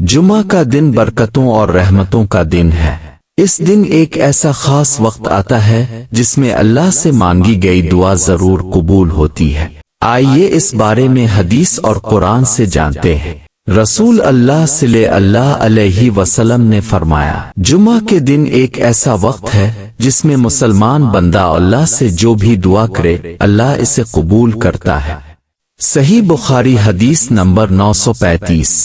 جمعہ کا دن برکتوں اور رحمتوں کا دن ہے۔ اس دن ایک ایسا خاص وقت آتا ہے جس میں اللہ سے مانگی گئی دعا ضرور قبول ہوتی ہے۔ آئیے اس بارے میں حدیث اور قرآن سے جانتے ہیں۔ رسول اللہ صلی اللہ علیہ وسلم نے فرمایا، جمعہ کے دن ایک ایسا وقت ہے جس میں مسلمان بندہ اللہ سے جو بھی دعا کرے اللہ اسے قبول کرتا ہے۔ صحیح بخاری حدیث نمبر 935۔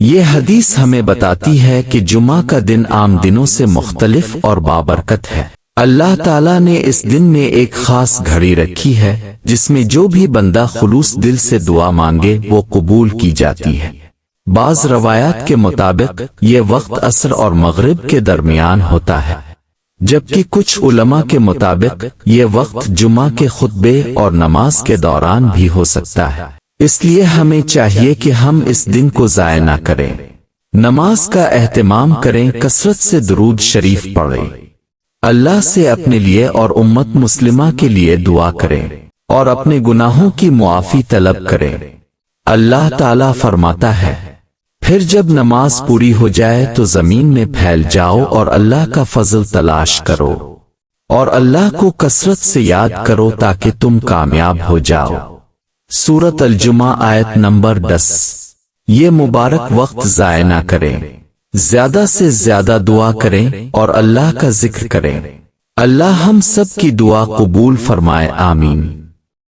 یہ حدیث ہمیں بتاتی ہے کہ جمعہ کا دن عام دنوں سے مختلف اور بابرکت ہے۔ اللہ تعالیٰ نے اس دن میں ایک خاص گھڑی رکھی ہے جس میں جو بھی بندہ خلوص دل سے دعا مانگے وہ قبول کی جاتی ہے۔ بعض روایات کے مطابق یہ وقت عصر اور مغرب کے درمیان ہوتا ہے، جبکہ کچھ علماء کے مطابق یہ وقت جمعہ کے خطبے اور نماز کے دوران بھی ہو سکتا ہے۔ اس لیے ہمیں چاہیے کہ ہم اس دن کو ضائع نہ کریں، نماز کا اہتمام کریں، کثرت سے درود شریف پڑھیں، اللہ سے اپنے لیے اور امت مسلمہ کے لیے دعا کریں اور اپنے گناہوں کی معافی طلب کریں۔ اللہ تعالیٰ فرماتا ہے، پھر جب نماز پوری ہو جائے تو زمین میں پھیل جاؤ اور اللہ کا فضل تلاش کرو اور اللہ کو کثرت سے یاد کرو تاکہ تم کامیاب ہو جاؤ۔ سورۃ الجمعہ آیت نمبر 10۔ یہ مبارک وقت ضائع نہ کریں، زیادہ سے زیادہ دعا کریں اور اللہ کا ذکر کریں۔ اللہ ہم سب کی دعا قبول فرمائے، آمین۔